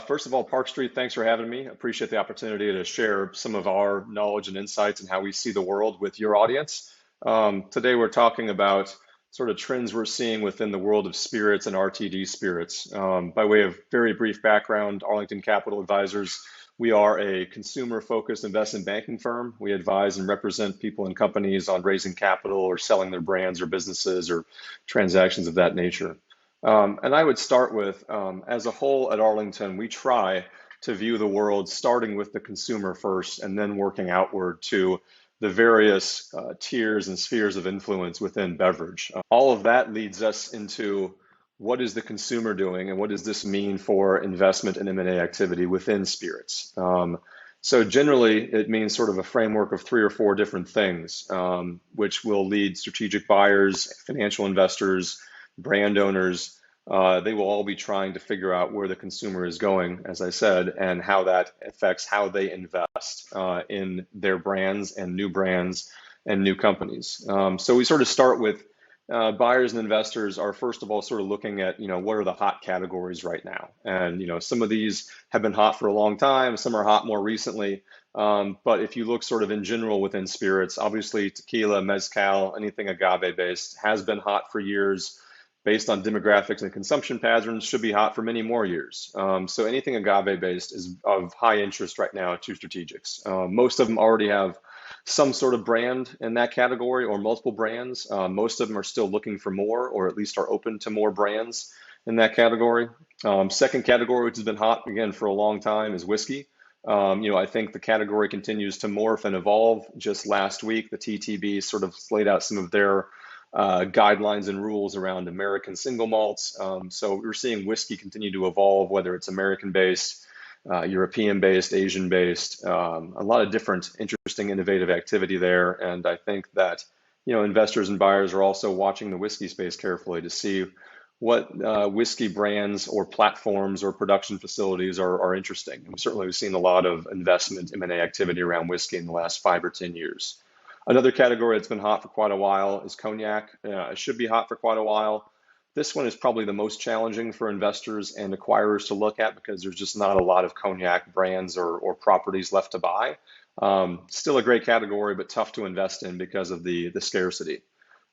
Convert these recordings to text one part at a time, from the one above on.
First of all, Park Street, thanks for having me. Appreciate the opportunity to share some of our knowledge and insights and how we see the world with your audience. Today, we're talking about sort of trends we're seeing within the world of spirits and RTD spirits. By way of very brief background, Arlington Capital Advisors, we are a consumer-focused investment banking firm. We advise and represent people and companies on raising capital or selling their brands or businesses or transactions of that nature. And I would start with, as a whole at Arlington, we try to view the world starting with the consumer first and then working outward to the various tiers and spheres of influence within beverage. All of that leads us into what is the consumer doing and what does this mean for investment and M&A activity within spirits. So generally, it means sort of a framework of 3 or 4 different things, which will lead strategic buyers, financial investors, brand owners. They will all be trying to figure out where the consumer is going, as I said, and how that affects how they invest in their brands and new companies. So we sort of start with buyers and investors are first of all sort of looking at, what are the hot categories right now? And, some of these have been hot for a long time, some are hot more recently. But if you look sort of in general within spirits, obviously tequila, mezcal, anything agave based has been hot for years. Based on demographics and consumption patterns, should be hot for many more years. So anything agave based is of high interest right now to strategics. Most of them already have some sort of brand in that category or multiple brands. Most of them are still looking for more, or at least are open to more brands in that category. Second category, which has been hot again for a long time, is whiskey. I think the category continues to morph and evolve. Just last week, the TTB sort of laid out some of their guidelines and rules around American single malts. So we're seeing whiskey continue to evolve, whether it's American-based, European-based, Asian-based, a lot of different interesting, innovative activity there. And I think that, investors and buyers are also watching the whiskey space carefully to see what whiskey brands or platforms or production facilities are interesting. And certainly we've seen a lot of investment M&A activity around whiskey in the last 5 or 10 years. Another category that's been hot for quite a while is cognac. It should be hot for quite a while. This one is probably the most challenging for investors and acquirers to look at because there's just not a lot of cognac brands or properties left to buy. Still a great category, but tough to invest in because of the scarcity.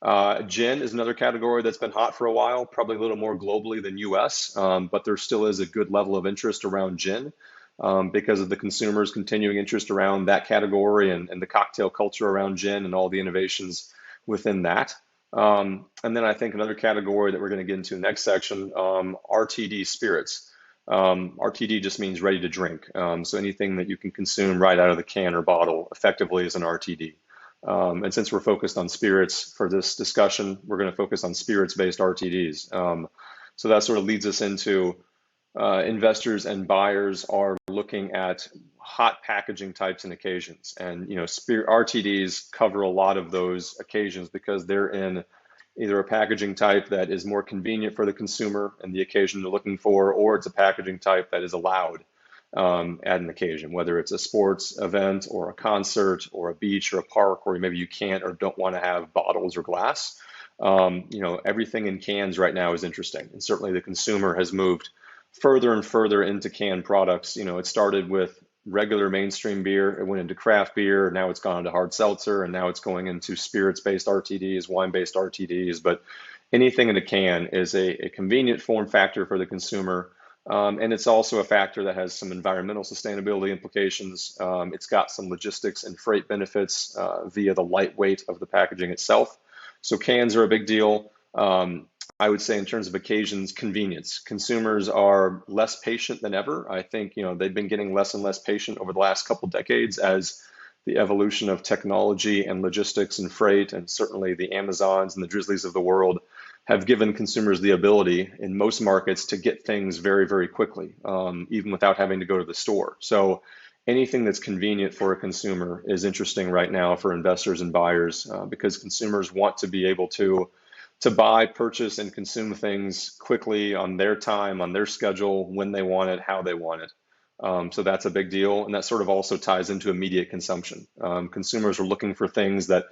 Gin is another category that's been hot for a while, probably a little more globally than US, but there still is a good level of interest around gin. Because of the consumers' continuing interest around that category and the cocktail culture around gin and all the innovations within that. And then I think another category that we're going to get into next section, RTD spirits. RTD just means ready to drink. So anything that you can consume right out of the can or bottle effectively is an RTD. And since we're focused on spirits for this discussion, we're going to focus on spirits-based RTDs. So that sort of leads us into investors and buyers are looking at hot packaging types and occasions. And, RTDs cover a lot of those occasions because they're in either a packaging type that is more convenient for the consumer and the occasion they're looking for, or it's a packaging type that is allowed at an occasion, whether it's a sports event or a concert or a beach or a park, or maybe you can't or don't want to have bottles or glass. Everything in cans right now is interesting. And certainly the consumer has moved further and further into canned products. It started with regular mainstream beer, it went into craft beer, now it's gone into hard seltzer, and now it's going into spirits-based RTDs, wine-based RTDs. But anything in a can is a convenient form factor for the consumer. And it's also a factor that has some environmental sustainability implications. It's got some logistics and freight benefits via the lightweight of the packaging itself. So cans are a big deal. I would say in terms of occasions, convenience. Consumers are less patient than ever. I think, they've been getting less and less patient over the last couple decades as the evolution of technology and logistics and freight, and certainly the Amazons and the Drizzlies of the world have given consumers the ability in most markets to get things very, very quickly, even without having to go to the store. So anything that's convenient for a consumer is interesting right now for investors and buyers because consumers want to be able to buy, purchase, and consume things quickly on their time, on their schedule, when they want it, how they want it. So that's a big deal. And that sort of also ties into immediate consumption. Consumers are looking for things that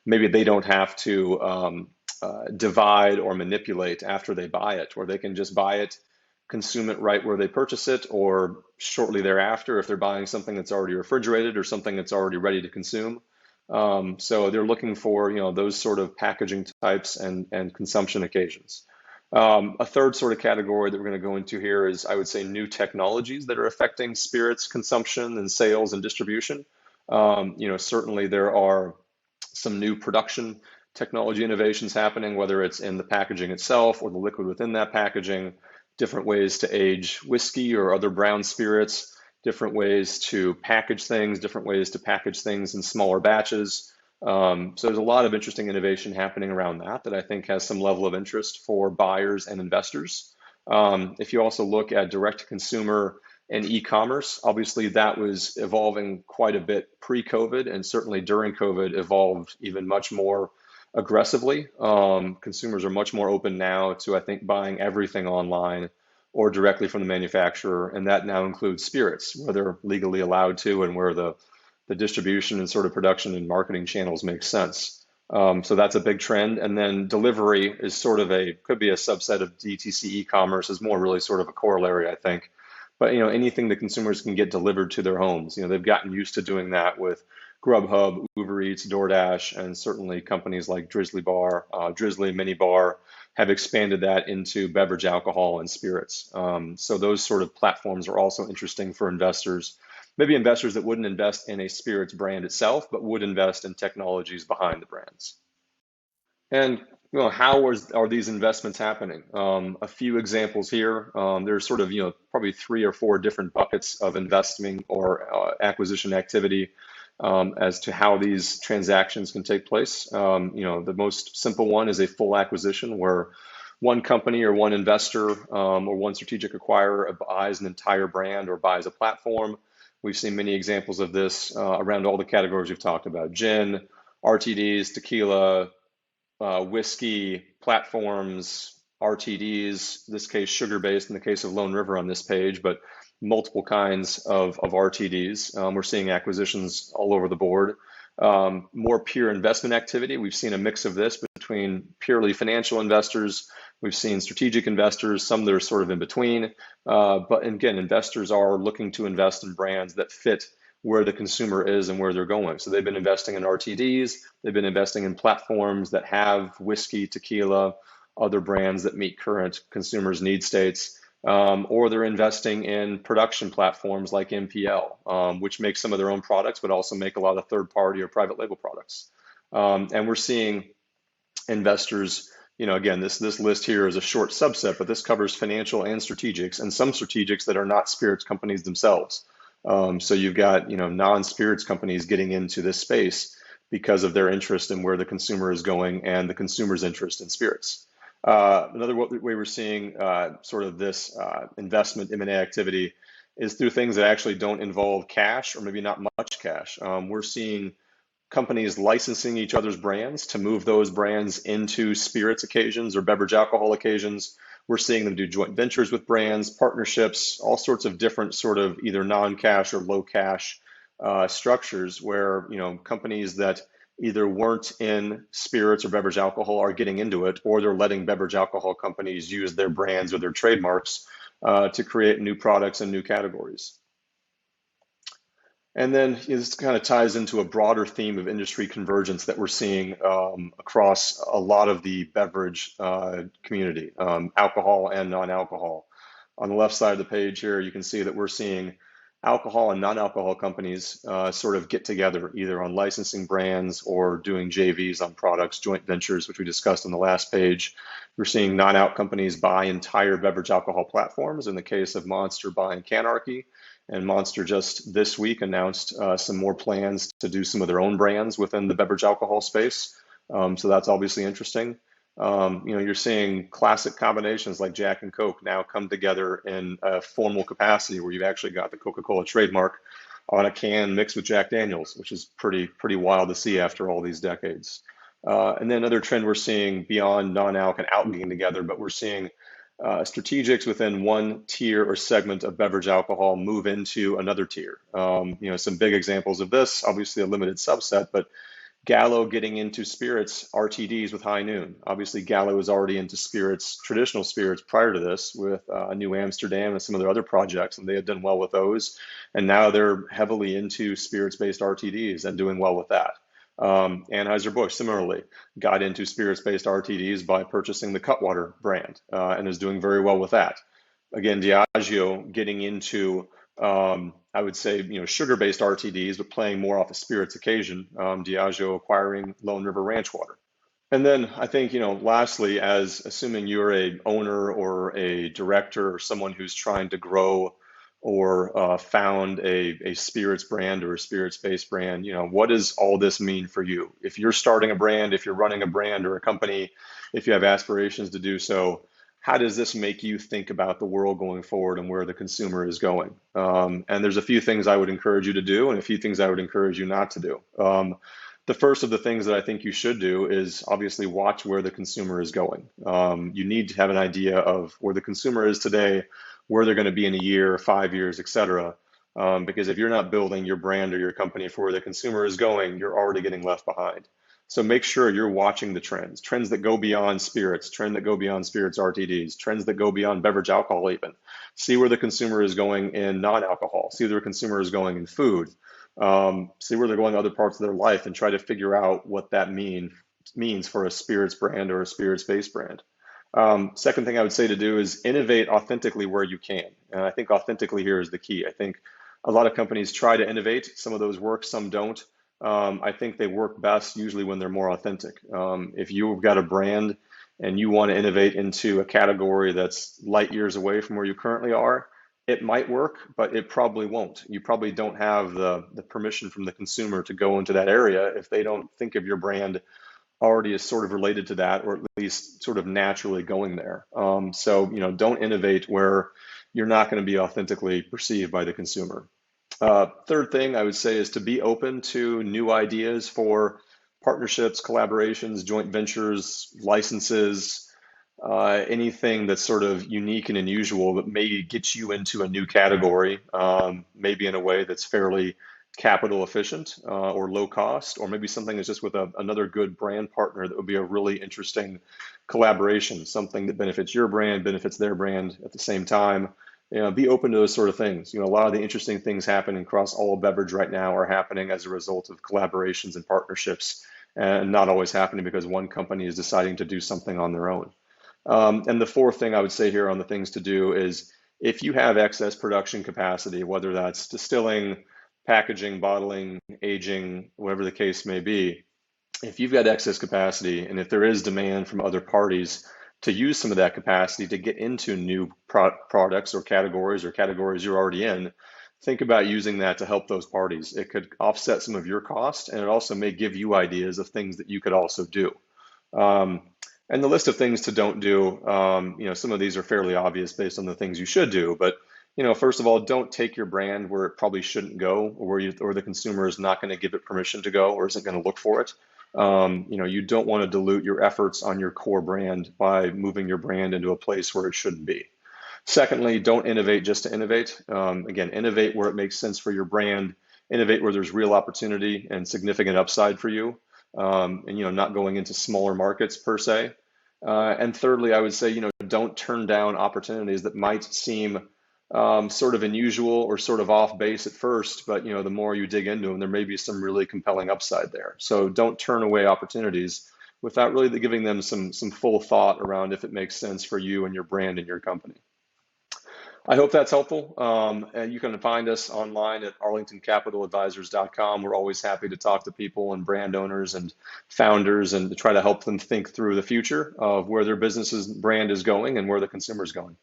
maybe they don't have to divide or manipulate after they buy it, or they can just buy it, consume it right where they purchase it or shortly thereafter if they're buying something that's already refrigerated or something that's already ready to consume. So they're looking for, those sort of packaging types and consumption occasions. A third sort of category that we're going to go into here is, I would say, new technologies that are affecting spirits consumption and sales and distribution. Certainly there are some new production technology innovations happening, whether it's in the packaging itself or the liquid within that packaging, different ways to age whiskey or other brown spirits, different ways to package things, different ways to package things in smaller batches. So there's a lot of interesting innovation happening around that I think has some level of interest for buyers and investors. If you also look at direct to consumer and e-commerce, obviously that was evolving quite a bit pre-COVID, and certainly during COVID evolved even much more aggressively. Consumers are much more open now to, I think, buying everything online or directly from the manufacturer, and that now includes spirits, where they're legally allowed to and where the distribution and sort of production and marketing channels make sense. So that's a big trend. And then delivery is sort of could be a subset of DTC e-commerce, is more really sort of a corollary, I think. But anything that consumers can get delivered to their homes, they've gotten used to doing that with Grubhub, Uber Eats, DoorDash, and certainly companies like Drizzly Mini Bar have expanded that into beverage alcohol and spirits. So those sort of platforms are also interesting for investors, maybe investors that wouldn't invest in a spirits brand itself, but would invest in technologies behind the brands. And how are these investments happening? A few examples here. There's sort of probably 3 or 4 different buckets of investing or acquisition activity as to how these transactions can take place. The most simple one is a full acquisition where one company or one investor or one strategic acquirer buys an entire brand or buys a platform. We've seen many examples of this around all the categories we've talked about: gin, RTDs, tequila, whiskey, platforms, RTDs, in this case sugar-based in the case of Lone River on this page, but multiple kinds of RTDs. We're seeing acquisitions all over the board. More pure investment activity. We've seen a mix of this between purely financial investors. We've seen strategic investors, some that are sort of in between. But again, investors are looking to invest in brands that fit where the consumer is and where they're going. So they've been investing in RTDs, they've been investing in platforms that have whiskey, tequila, other brands that meet current consumers' need states, or they're investing in production platforms like MPL, which make some of their own products, but also make a lot of third-party or private label products. And we're seeing investors, again, this list here is a short subset, but this covers financial and strategics, and some strategics that are not spirits companies themselves. So you've got, non-spirits companies getting into this space because of their interest in where the consumer is going and the consumer's interest in spirits. Another way we're seeing sort of this investment M&A activity is through things that actually don't involve cash or maybe not much cash. We're seeing companies licensing each other's brands to move those brands into spirits occasions or beverage alcohol occasions. We're seeing them do joint ventures with brands, partnerships, all sorts of different sort of either non-cash or low cash structures where, companies that either weren't in spirits or beverage alcohol are getting into it, or they're letting beverage alcohol companies use their brands or their trademarks to create new products and new categories. And then this kind of ties into a broader theme of industry convergence that we're seeing across a lot of the beverage community, alcohol and non-alcohol. On the left side of the page here, you can see that we're seeing alcohol and non-alcohol companies sort of get together either on licensing brands or doing JVs on products, joint ventures, which we discussed on the last page. We're seeing non-alc companies buy entire beverage alcohol platforms, in the case of Monster buying Canarchy. And Monster just this week announced some more plans to do some of their own brands within the beverage alcohol space. So that's obviously interesting. You're seeing classic combinations like Jack and Coke now come together in a formal capacity where you've actually got the Coca-Cola trademark on a can mixed with Jack Daniels, which is pretty wild to see after all these decades. And then another trend we're seeing beyond non-alc and alc getting together, but we're seeing strategics within one tier or segment of beverage alcohol move into another tier. Some big examples of this, obviously a limited subset, but Gallo getting into spirits RTDs with High Noon. Obviously, Gallo was already into spirits, traditional spirits prior to this with New Amsterdam and some of their other projects, and they had done well with those. And now they're heavily into spirits-based RTDs and doing well with that. Anheuser-Busch similarly got into spirits-based RTDs by purchasing the Cutwater brand and is doing very well with that. Again, Diageo getting into I would say, sugar-based RTDs, but playing more off a spirits occasion. Diageo acquiring Lone River Ranch Water. And then I think, lastly, as assuming you're a owner or a director or someone who's trying to grow or found a spirits brand or a spirits-based brand, what does all this mean for you? If you're starting a brand, if you're running a brand or a company, if you have aspirations to do so, how does this make you think about the world going forward and where the consumer is going? And there's a few things I would encourage you to do and a few things I would encourage you not to do. The first of the things that I think you should do is obviously watch where the consumer is going. You need to have an idea of where the consumer is today, where they're going to be in a year, 5 years, et cetera. Because if you're not building your brand or your company for where the consumer is going, you're already getting left behind. So make sure you're watching the trends that go beyond spirits, trends that go beyond spirits RTDs, trends that go beyond beverage alcohol even. See where the consumer is going in non-alcohol, see where the consumer is going in food, see where they're going in other parts of their life and try to figure out what that means for a spirits brand or a spirits-based brand. Second thing I would say to do is innovate authentically where you can. And I think authentically here is the key. I think a lot of companies try to innovate. Some of those work, some don't. I think they work best usually when they're more authentic. If you've got a brand and you want to innovate into a category that's light years away from where you currently are, it might work, but it probably won't. You probably don't have the permission from the consumer to go into that area if they don't think of your brand already as sort of related to that, or at least sort of naturally going there. So, don't innovate where you're not going to be authentically perceived by the consumer. Third thing I would say is to be open to new ideas for partnerships, collaborations, joint ventures, licenses, anything that's sort of unique and unusual that may get you into a new category, maybe in a way that's fairly capital efficient or low cost, or maybe something that's just with another good brand partner that would be a really interesting collaboration, something that benefits your brand, benefits their brand at the same time. Be open to those sort of things. A lot of the interesting things happening across all of beverage right now are happening as a result of collaborations and partnerships, and not always happening because one company is deciding to do something on their own. And the fourth thing I would say here on the things to do is if you have excess production capacity, whether that's distilling, packaging, bottling, aging, whatever the case may be, if you've got excess capacity and if there is demand from other parties to use some of that capacity to get into new products or categories you're already in, think about using that to help those parties. It could offset some of your cost, and it also may give you ideas of things that you could also do. And the list of things to don't do, some of these are fairly obvious based on the things you should do, but first of all, don't take your brand where it probably shouldn't go, or or the consumer is not going to give it permission to go, or isn't going to look for it. You don't want to dilute your efforts on your core brand by moving your brand into a place where it shouldn't be. Secondly, don't innovate just to innovate. Again, innovate where it makes sense for your brand, innovate where there's real opportunity and significant upside for you, and not going into smaller markets per se. And thirdly, I would say, don't turn down opportunities that might seem sort of unusual or sort of off base at first, but the more you dig into them, there may be some really compelling upside there. So don't turn away opportunities without really giving them some full thought around if it makes sense for you and your brand and your company. I hope that's helpful. And you can find us online at arlingtoncapitaladvisors.com. We're always happy to talk to people and brand owners and founders and to try to help them think through the future of where their business's brand is going and where the consumer is going.